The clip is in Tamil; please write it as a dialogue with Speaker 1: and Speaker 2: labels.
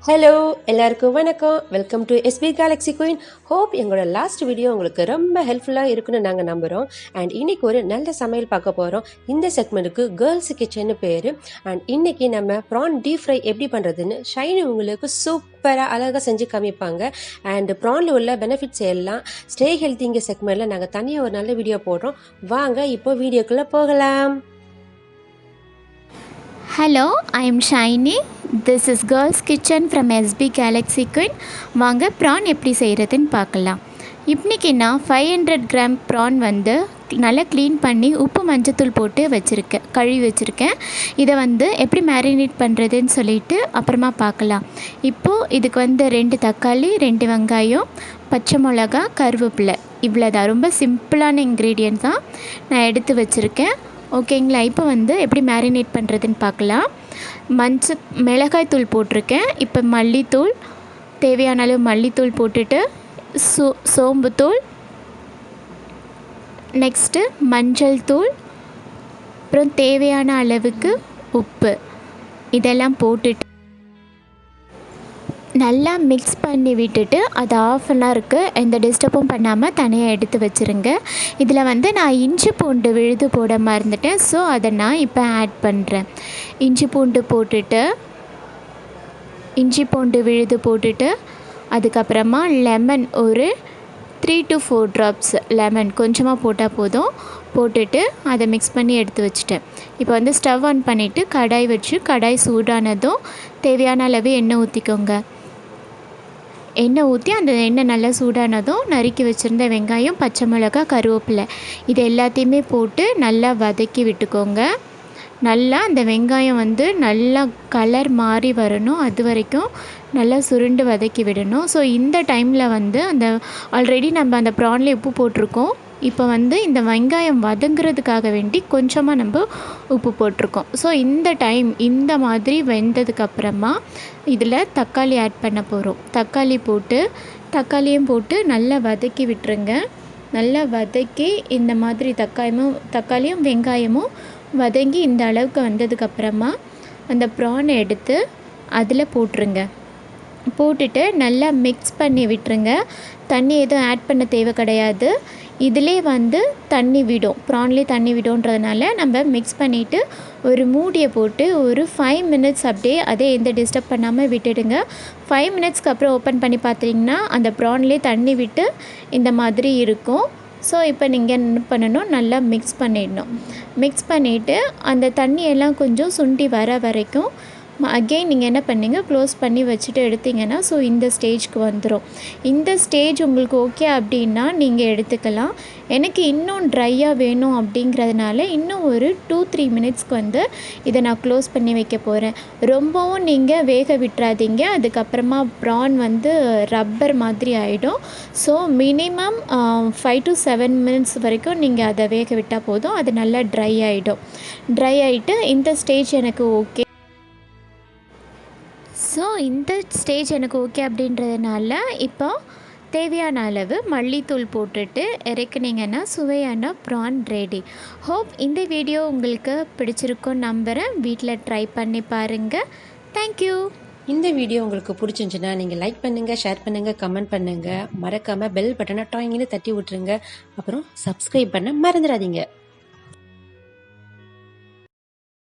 Speaker 1: ஹலோ எல்லாருக்கும் வணக்கம். Welcome to SP Galaxy queen. Hope எங்களோட லாஸ்ட் வீடியோ உங்களுக்கு ரொம்ப ஹெல்ப்ஃபுல்லாக இருக்குன்னு நாங்கள் நம்புகிறோம். அண்ட் இன்னைக்கு ஒரு நல்ல சமையல் பார்க்க போகிறோம். இந்த செக்மெண்ட்டுக்கு கேர்ள்ஸ் கிச்சன்னு பேர். அண்ட் இன்னைக்கு நம்ம ப்ரான் டீப் ஃப்ரை எப்படி பண்ணுறதுன்னு ஷைனி உங்களுக்கு சூப்பராக அழகாக செஞ்சு காமிப்பாங்க. அண்ட் ப்ரானில் உள்ள பெனிஃபிட்ஸ் எல்லாம் ஸ்டே ஹெல்த்திங்க செக்மெண்ட்டில் நாங்கள் தனியாக ஒரு நல்ல வீடியோ போடுறோம். வாங்க இப்போ வீடியோக்குள்ளே போகலாம்.
Speaker 2: Hello, I am Shiny. This is Girls Kitchen from SB Galaxy Queen. வாங்க ப்ரான் எப்படி செய்கிறதுன்னு பார்க்கலாம். இன்றைக்கி நான் 500 கிராம் ப்ரான் வந்து நல்லா க்ளீன் பண்ணி உப்பு மஞ்சத்தூள் போட்டு கழுவி வச்சுருக்கேன். இதை எப்படி மேரினேட் பண்ணுறதுன்னு சொல்லிட்டு அப்புறமா பார்க்கலாம். இப்போது இதுக்கு 2 தக்காளி, 2 வெங்காயம், பச்சை மிளகா, கருவேப்பிலை, இவ்வளோதான். ரொம்ப சிம்பிளான இன்க்ரீடியன்ட் தான் நான் எடுத்து வச்சுருக்கேன். ஓகேங்களா. இப்போ எப்படி மேரினேட் பண்ணுறதுன்னு பார்க்கலாம். மிளகாய் தூள் போட்டிருக்கேன். இப்போ மல்லித்தூள், தேவையான அளவு மல்லித்தூள் போட்டுட்டு சோம்புத்தூள், நெக்ஸ்ட்டு மஞ்சள் தூள், அப்புறம் தேவையான அளவுக்கு உப்பு, இதெல்லாம் போட்டுட்டு நல்லா மிக்ஸ் பண்ணி விட்டுட்டு அது ½ அன் ஹவருக்கு எந்த டிஸ்டர்பும் பண்ணாமல் தனியாக எடுத்து வச்சுருங்க. இதில் நான் இஞ்சி பூண்டு விழுது போட மறந்துட்டேன். ஸோ அதை நான் இப்போ ஆட் பண்ணுறேன். இஞ்சி பூண்டு விழுது போட்டுட்டு அதுக்கப்புறமா லெமன் ஒரு 3 to 4 ட்ராப்ஸ் லெமன் கொஞ்சமாக போட்டால் போதும். போட்டுட்டு அதை மிக்ஸ் பண்ணி எடுத்து வச்சுட்டேன். இப்போ ஸ்டவ் ஆன் பண்ணிவிட்டு கடாய் சூடானதும் தேவையான அளவு எண்ணெய் ஊற்றிக்கோங்க. எண்ணெய் ஊற்றி அந்த எண்ணெய் நல்லா சூடானதும் நறுக்கி வச்சுருந்த வெங்காயம், பச்சை மிளகா, கருவேப்பிலை இது எல்லாத்தையுமே போட்டு நல்லா வதக்கி விட்டுக்கோங்க. நல்லா அந்த வெங்காயம் நல்லா கலர் மாறி வரணும். அது வரைக்கும் நல்லா சுருண்டு வதக்கி விடணும். ஸோ இந்த டைமில் அந்த ஆல்ரெடி நம்ம அந்த ப்ரான்லேயே உப்பு போட்டிருக்கோம். இப்போ இந்த வெங்காயம் வதங்குறதுக்காக வேண்டி கொஞ்சமாக நம்ம உப்பு போட்டிருக்கோம். ஸோ இந்த மாதிரி வெந்ததுக்கப்புறமா இதில் தக்காளி ஆட் பண்ண போகிறோம். தக்காளியும் போட்டு நல்லா வதக்கி விட்டுருங்க. நல்லா வதக்கி இந்த மாதிரி தக்காளியும் வெங்காயமும் வதங்கி இந்த அளவுக்கு வந்ததுக்கப்புறமா அந்த ப்ரானை எடுத்து அதில் போட்டுட்டு நல்லா மிக்ஸ் பண்ணி விட்டுருங்க. தண்ணி எதுவும் ஆட் பண்ண தேவை கிடையாது. இதிலே தண்ணி விடும், ப்ரான்லேயே தண்ணி விடும்ன்றதுனால நம்ம மிக்ஸ் பண்ணிவிட்டு ஒரு மூடியை போட்டு ஒரு 5 மினிட்ஸ் அப்படியே அதே எந்த டிஸ்டர்ப் பண்ணாமல் விட்டுடுங்க. 5 மினிட்ஸ்க்கு அப்புறம் ஓப்பன் பண்ணி பார்த்தீங்கன்னா அந்த ப்ரான்லேயே தண்ணி விட்டு இந்த மாதிரி இருக்கும். ஸோ இப்போ நீங்கள் என்ன பண்ணணும், நல்லா மிக்ஸ் பண்ணிவிட்டு அந்த தண்ணியெல்லாம் கொஞ்சம் சுண்டி வர வரைக்கும் அகெயின் நீங்கள் என்ன பண்ணீங்க, க்ளோஸ் பண்ணி வச்சுட்டு எடுத்திங்கன்னா ஸோ இந்த ஸ்டேஜ்க்கு வந்துடும். இந்த ஸ்டேஜ் உங்களுக்கு ஓகே அப்படின்னா நீங்கள் எடுத்துக்கலாம். எனக்கு இன்னும் ட்ரையாக வேணும் அப்படிங்கிறதுனால இன்னும் ஒரு 2-3 மினிட்ஸ்க்கு இதை நான் க்ளோஸ் பண்ணி வைக்க போகிறேன். ரொம்பவும் நீங்கள் வேக விட்டுறாதீங்க, அதுக்கப்புறமா ப்ரான் ரப்பர் மாதிரி ஆகிடும். ஸோ மினிமம் 5 to 7 மினிட்ஸ் வரைக்கும் நீங்கள் அதை வேக விட்டால் போதும். அது நல்லா ட்ரை ஆகிட்டு இந்த ஸ்டேஜ் எனக்கு ஓகே. ஸோ இந்த ஸ்டேஜ் எனக்கு ஓகே அப்படின்றதுனால இப்போ தேவையான அளவு மல்லித்தூள் போட்டுட்டு இறக்குனீங்கன்னா சுவையான ப்ரான் ரெடி. ஹோப் இந்த வீடியோ உங்களுக்கு பிடிச்சிருக்குன்னு நம்புகிறேன். வீட்டில் ட்ரை பண்ணி பாருங்கள். தேங்க்யூ.
Speaker 1: இந்த வீடியோ உங்களுக்கு பிடிச்சிருந்துச்சுன்னா நீங்கள் லைக் பண்ணுங்கள், ஷேர் பண்ணுங்கள், கமெண்ட் பண்ணுங்கள். மறக்காமல் பெல் பட்டனை டாயிங்னு தட்டி விட்டுருங்க. அப்புறம் சப்ஸ்கிரைப் பண்ண மறந்துடாதீங்க.